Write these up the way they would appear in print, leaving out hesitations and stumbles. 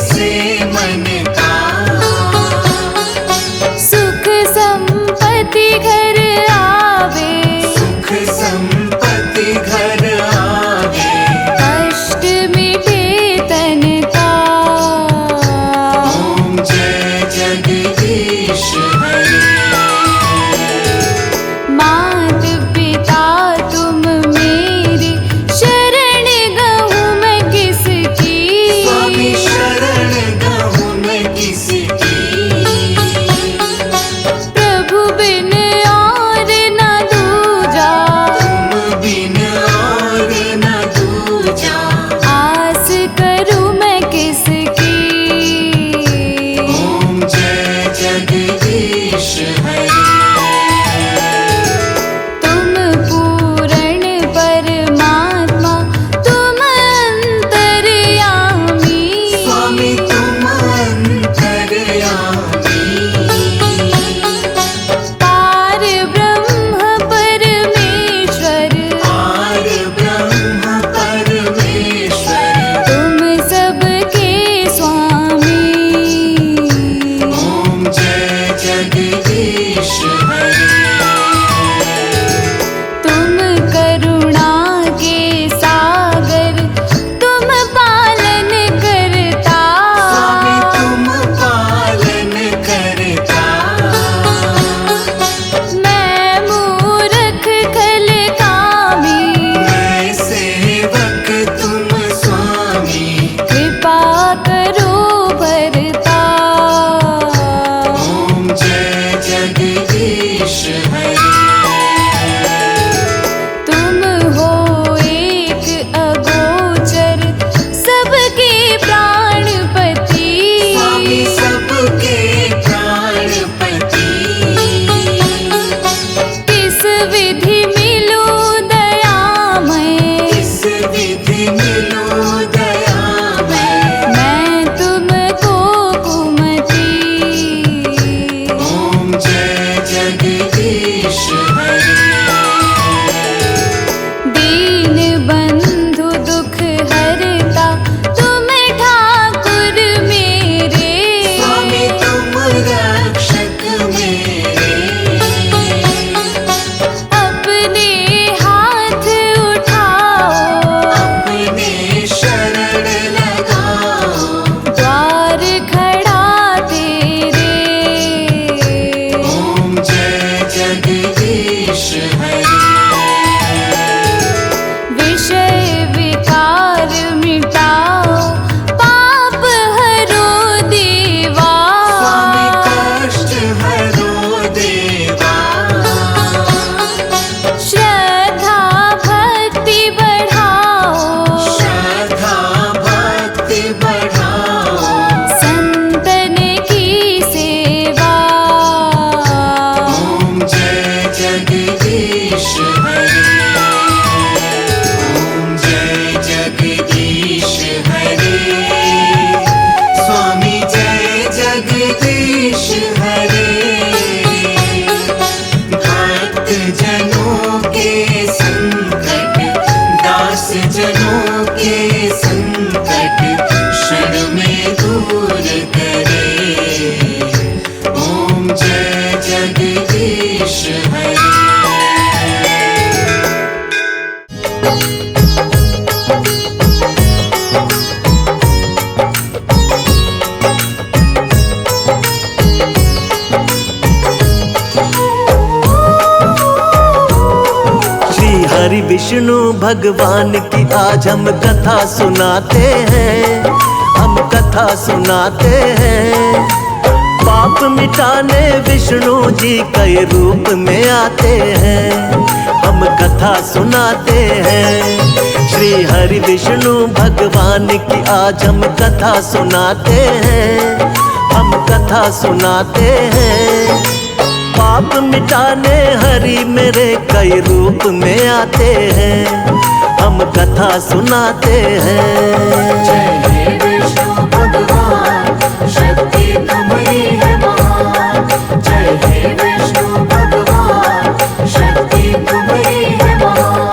से मन का। सुख संपत्ति घर आवे, सुख संपत्ति घर आवे, कष्ट मिटे तन का। ओम जय जगदीश हरे। मात पिता तुम मेरी, शरण गहूँ मैं किसकी। स्वामी शरण गहूँ मैं किसकी। प्रभु बिन और न दूजा, तुम बिन और न दूजा, आस करूँ मैं किसकी। ओम जय जगदीश हरे। तुम पूर्ण परमात्मा, तुम अंतर्यामी। स्वामी तुम अंतर्यामी, पार ब्रह्म परमेश्वर, पार ब्रह्म परमेश्वर, तुम सबके स्वामी। ओम जय जगदीश हरे। तुम करुणा के सागर, तुम पालन करता। स्वामी तुम पालन करता, मैं मूर्ख खल कामी, मैं सेवक तुम स्वामी। कृपा करो भरता। ओम जय जगदीश हरे। तुम हो एक अगोचर, सबके प्राणपति। स्वामी सबके प्राणपति, किस विधि मिलो दयामय, इस विधि मिलो दयामय। मैं तुमको कुमति। ओम जय जगदीश हरे। दीन बंधु दुख हरता, तुम ठाकुर मेरे। स्वामी तुम रक्षक मेरे, अपने हाथ उठाओ, अपने शरण लगाओ। द्वार खड़ा तेरे। ओम जय जगदीश हरे। विषय विकार मिटाओ, पाप हरो देवा। स्वामी कष्ट हरो देवा, श्रद्धा भक्ति बढ़ाओ, श्रद्धा भक्ति बढ़ाओ। संतन की सेवा। ओम जय जगदीश हरे। ओम जय जगदीश हरे। स्वामी जय जगदीश हरे। भक्त जनों के संकट, दास जनों के संकट, क्षण में दूर करे। ओम जय जगदीश हरे। श्री हरि विष्णु भगवान की आज हम कथा सुनाते हैं, हम कथा सुनाते हैं। पाप मिटाने विष्णु जी कई रूप में आते हैं, हम कथा सुनाते हैं। श्री हरि विष्णु भगवान की आज हम कथा सुनाते हैं, हम कथा सुनाते हैं। पाप मिटाने हरि मेरे कई रूप में आते हैं, हम कथा सुनाते हैं। जय हे विष्णु भगवान, शक्ति तुम्हारी है महान। जय हे विष्णु भगवान, शक्ति तुम्हारी है महान।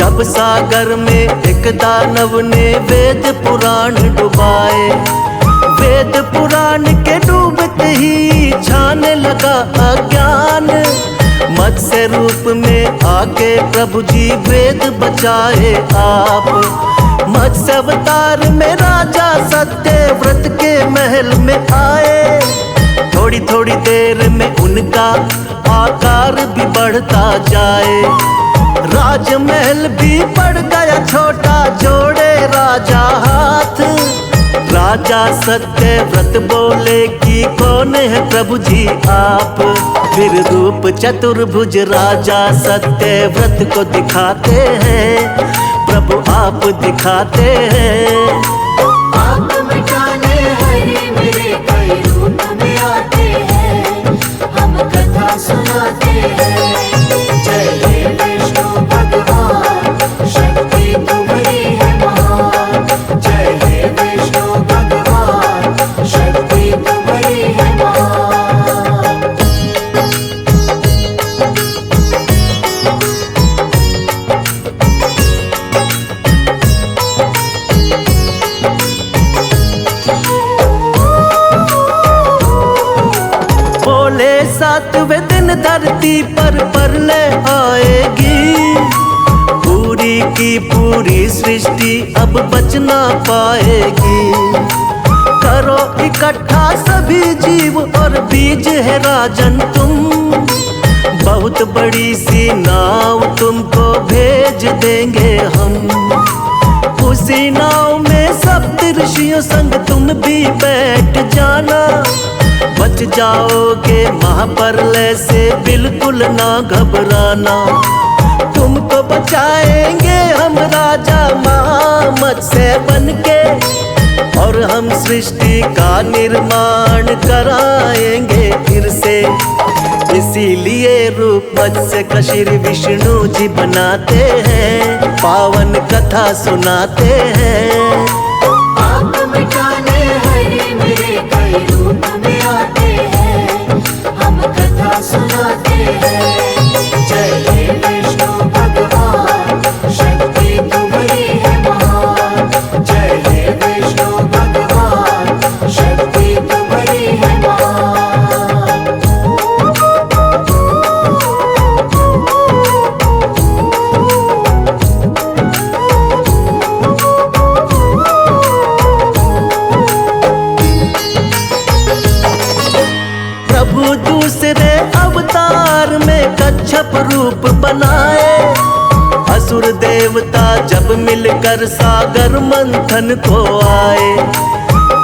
जब सागर में एक दानव ने वेद पुराण डुबाए, वेद पुराण के डूबते ही छाने लगा अज्ञान। मत्स्य रूप में आके प्रभु जी वेद बचाए आप। मत्स्य अवतार में राजा सत्यव्रत के महल में आए। थोड़ी थोड़ी देर में उनका आकार भी बढ़ता जाए। राजमहल भी पड़ गया छोटा, जोड़े राजा हाथ। राजा सत्यव्रत बोले कि कौन है प्रभु जी आप। फिर रूप चतुर्भुज राजा सत्यव्रत को दिखाते हैं, प्रभु आप दिखाते हैं। पाप मिटाने हरि मेरे कई रूप में आते हैं, हम कथा सुनाते हैं। जय हे विष्णु भगवान, शक्ति तुम्हारी है महान। जय हे विष्णु भगवान, शक्ति तुम्हारी है महान। बोले सातवें दिन धरती पर प्रलय आएगी। पूरी की पूरी सृष्टि अब बच ना पाएगी। करो इकट्ठा सभी जीव और बीज है राजन तुम। बहुत बड़ी सी नाव तुमको भेज देंगे हम। उसी नाव में सप्त ऋषियों संग तुम भी बैठ जाना। बच जाओगे महाप्रलय से बिल्कुल ना घबराना। तुमको बचाएंगे हम राजा मत्स्य बनके, और हम सृष्टि का निर्माण कराएंगे फिर से। इसीलिए रूप मत्स्य का श्री विष्णु जी बनाते हैं, पावन कथा सुनाते हैं। पाप मिटाने हरि मेरे कई रूप में आते हैं, हम कथा सुनाते हैं। जय हे विष्णु भगवान, शक्ति तुम्हारी है महान। जय हे विष्णु भगवान, शक्ति तुम्हारी है महान। प्रभु दूसरे अवतार में कच्छप रूप बनाए। असुर देवता जब मिलकर सागर मंथन को आए।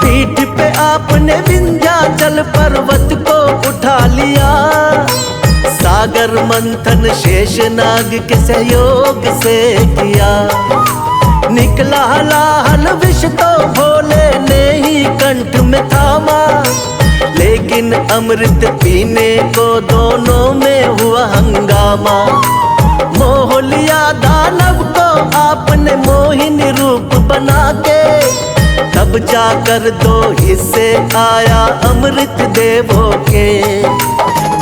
पीठ पे आपने विंध्याचल पर्वत को उठा लिया। सागर मंथन शेषनाग के सहयोग से किया। निकला हलाहल विष तो भोले ने ही कंठ में थामा। लेकिन अमृत पीने को दोनों में हुआ हंगामा। मोह लिया दानव को आपने मोहिनी रूप बना के। तब जाकर दो हिस्से आया अमृत देवों के।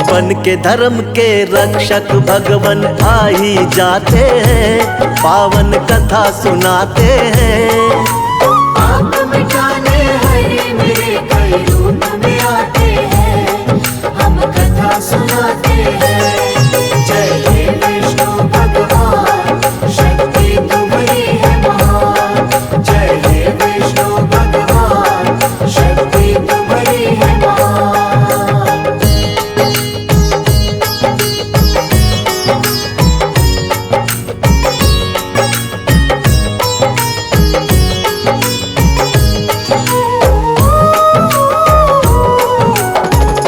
बन के धर्म के रक्षक भगवन आ ही जाते हैं, पावन कथा सुनाते हैं। पाप मिटाने हरि मेरे कई रूप में आते हैं, हम कथा सुनाते हैं। जय हे विष्णु भगवान, शक्ति तुम्हारी है महान। जय हे विष्णु भगवान, शक्ति तुम्हारी है महान।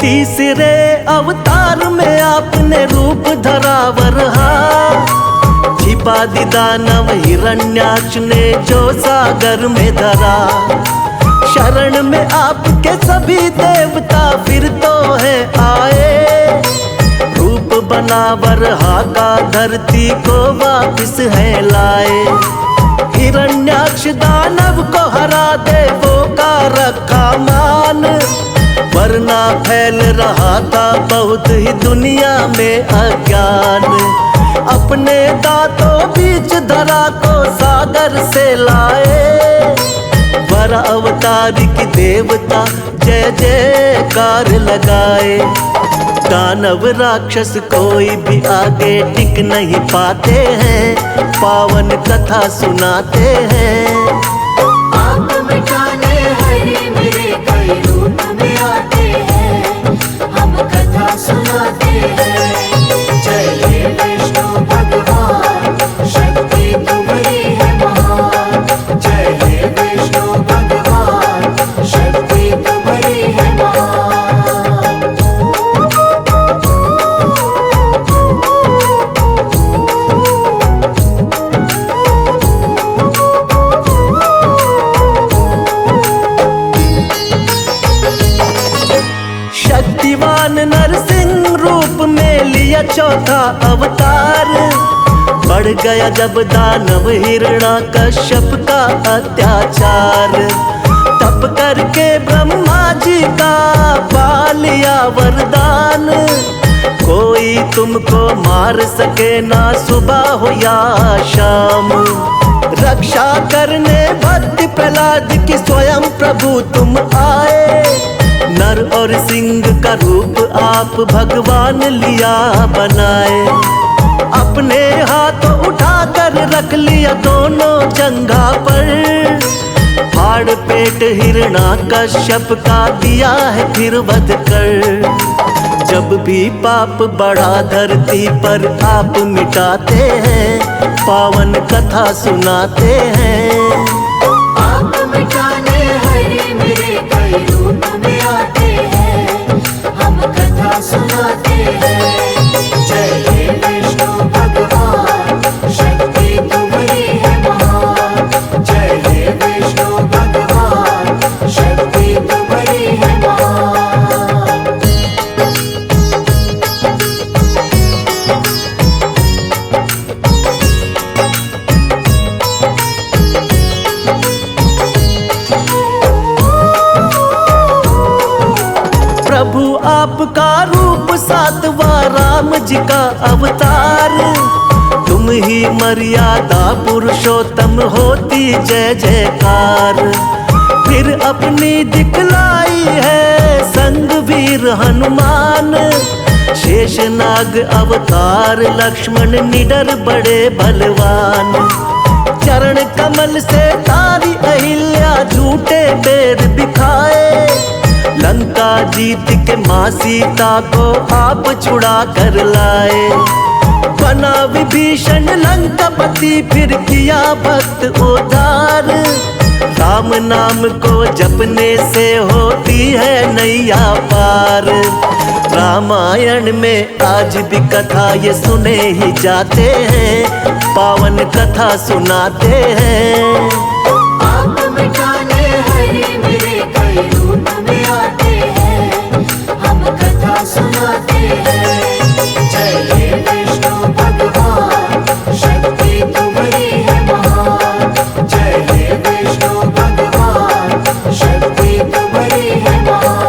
तीसरे अवतार में आपने रूप धरावर छिपा दी दानव हिरण्याक्ष ने जो सागर में धरा। शरण में आपके सभी देवता फिर तो है आए। रूप बनावर का धरती को वापिस है लाए। हिरण्याक्ष दानव को हरा देवों का रखा मान। वरना फैल रहा था बहुत ही दुनिया में अज्ञान। अपने दांतों बीच धरा को सागर से लाए। वर अवतार की देवता जय जयकार लगाए। दानव राक्षस कोई भी आगे टिक नहीं पाते हैं, पावन कथा सुनाते हैं। आप मिटाने हरे मेरे कई रूप में आते हैं, हम कथा सुनाते हैं। जय हे विष्णु भगवान, शक्ति तुम्हारी है महान। जय हे विष्णु भगवान, शक्ति तुम्हारी है महान। शक्तिवान नरसिंह रूप में लिया चौथा अवतार। बढ़ गया जब दानव हिरण्याकश्यप का अत्याचार। तप करके ब्रह्मा जी का पा लिया वरदान। कोई तुमको मार सके ना सुबह हो या शाम। रक्षा करने भक्त प्रहलाद की स्वयं प्रभु तुम आए। नर और सिंह का रूप आप भगवान लिया बनाए। अपने हाथों उठाकर रख लिया दोनों जंघा पर। फाड़ पेट हिरण्याकश्यप का दिया है फिर वध कर। जब भी पाप बढ़ा धरती पर आप मिटाते हैं, पावन कथा सुनाते हैं। आप मिटाने हरे मेरे कई रूप में आते हैं, हम कथा सुनाते हैं। जय हे विष्णु भगवान, शक्ति तुम्हारी है महान। जय हे विष्णु भगवान, शक्ति तुम्हारी है महान। प्रभु आपका रूप सातवां राम जी का अवतार। तुम ही मर्यादा पुरुषोत्तम होती जय जयकार। फिर अपनी दिखलाई है संग वीर हनुमान। शेषनाग अवतार लक्ष्मण निडर बड़े बलवान। चरण कमल से तारी अहिल्या झूठे बेर बिखाए। लंका जीत के माँ सीता को आप छुड़ा कर लाए। बना विभीषण लंकापति फिर किया भक्त उद्धार। राम नाम को जपने से होती है नैया पार। रामायण में आज भी कथा ये सुने ही जाते हैं, पावन कथा सुनाते हैं। आप मिटाने हरे मेरे कई रूप में आते हैं, हम कथा सुनाते हैं। जय हे विष्णु भगवान, शक्ति तुम्हारी है महान। जय हे विष्णु भगवान, शक्ति तुम्हारी है महान।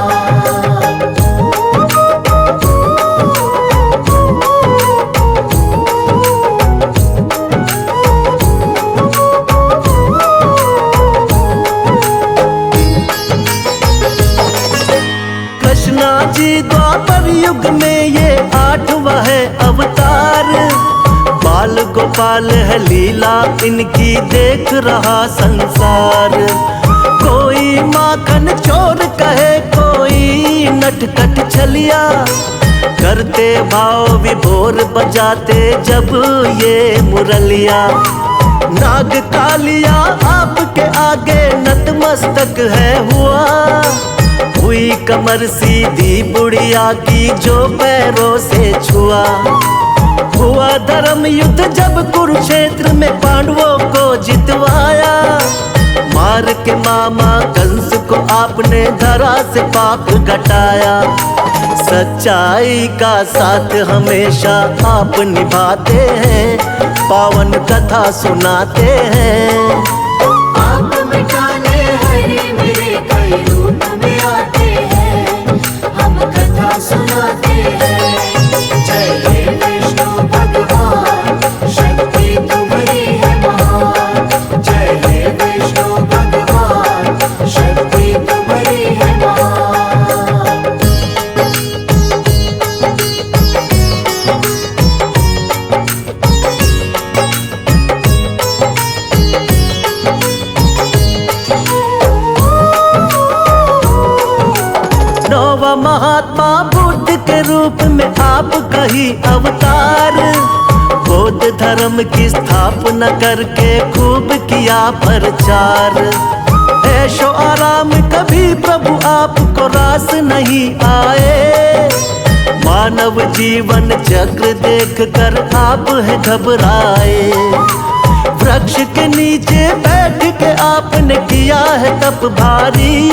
कृष्णा जी द्वापर युग में ये 8वां है अवतार। बाल गोपाल है लीला इनकी देख रहा संसार। कोई माखन चोर कहे कोई नटखट छलिया। करते भाव विभोर बजाते जब ये मुरलिया। नाग कालिया आपके आगे नतमस्तक है हुआ। हुई कमर सीधी बुढ़िया की जो पैरों से छुआ। हुआ धर्म युद्ध जब कुरुक्षेत्र में पांडवों को जितवाया। मार के मामा कंस को आपने धरा से पाप घटाया। सच्चाई का साथ हमेशा आप निभाते हैं, पावन कथा सुनाते हैं। आप मिटाने हरे मेरे कई रूप में आते हैं, हम कथा सुनाते हैं। जय हे विष्णु भगवान, हुआ महात्मा बुद्ध के रूप में आपका ही अवतार। बौद्ध धर्म की स्थापना करके खूब किया प्रचार। ऐशो आराम कभी प्रभु आपको रास नहीं आए। मानव जीवन चक्र देख कर आप है घबराए। वृक्ष के नीचे बैठ के आपने किया है तप भारी।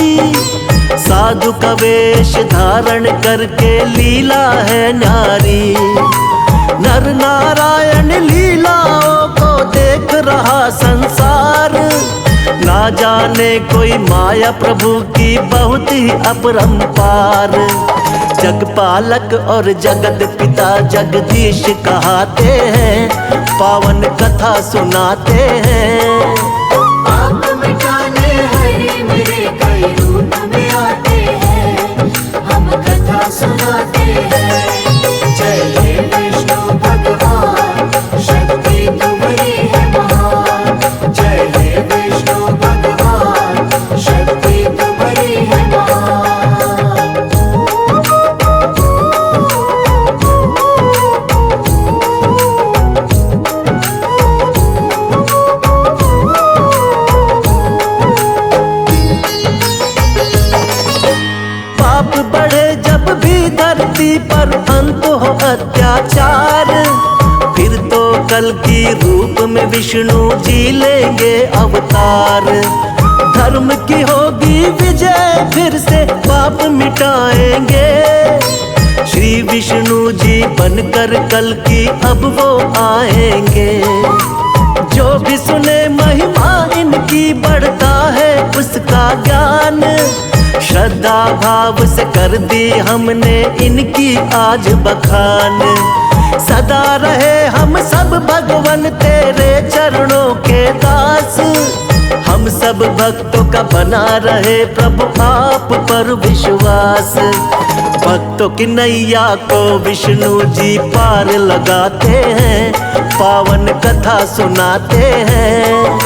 साधु का वेश धारण करके लीला है नारी। नर नारायण लीलाओं को देख रहा संसार। ना जाने कोई माया प्रभु की बहुत ही अपरंपार। जगपालक और जगत पिता जगदीश कहाते हैं। पावन कथा सुनाते हैं। पाप मिटाने हरि मेरे कई रूप में आते हैं। हम कथा सुनाते हैं। जय हे विष्णु भगवान, शक्ति तुम्हारी है महान। जय हे विष्णु भगवान, शक्ति तुम्हारी है महान। पाप बढ़े जब भी धरती पर अंत हो अत्याचार। फिर तो कल की रूप में विष्णु जी लेंगे अवतार। धर्म की होगी विजय, फिर से पाप मिटाएंगे। श्री विष्णु जी बनकर कल की अब वो आएंगे। जो भी सुने महिमा इनकी बढ़ता है उसका ज्ञान। श्रद्धा भाव से कर दी हमने इनकी आज बखान। सदा रहे हम सब भगवन तेरे चरणों के दास। हम सब भक्तों का बना रहे प्रभु आप पर विश्वास। भक्तों की नैया को विष्णु जी पार लगाते हैं। पावन कथा सुनाते हैं।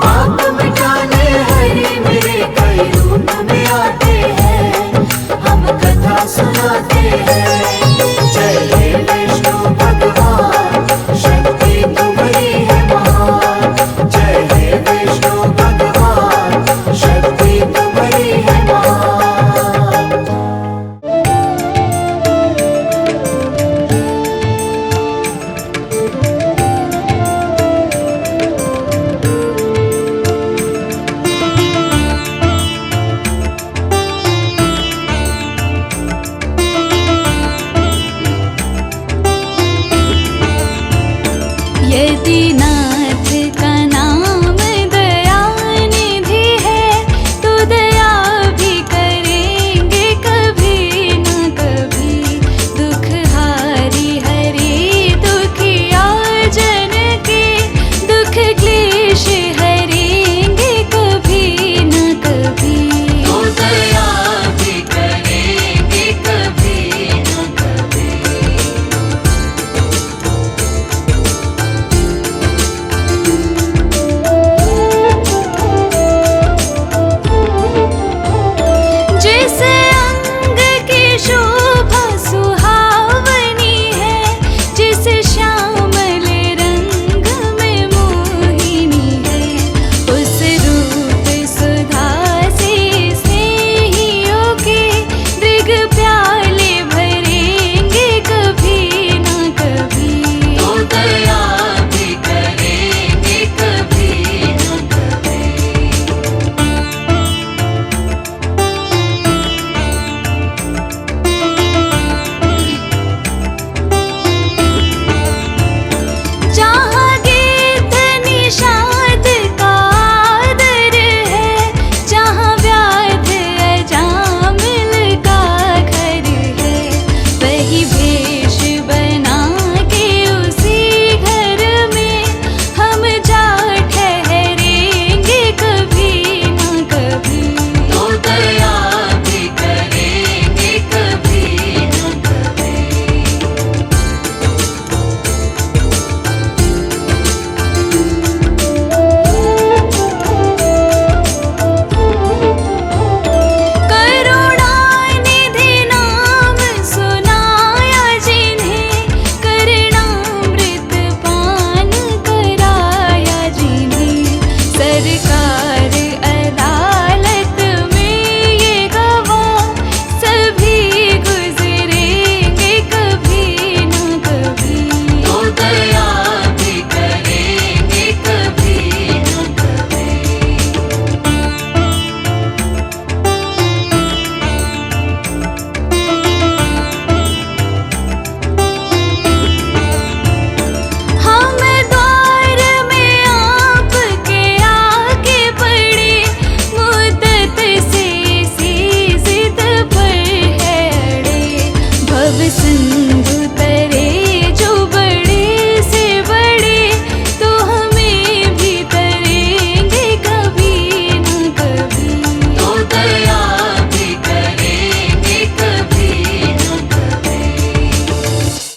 पाप मिटाने हरि मेरे कई रूप में आते हैं। हम कथा सुनाते हैं।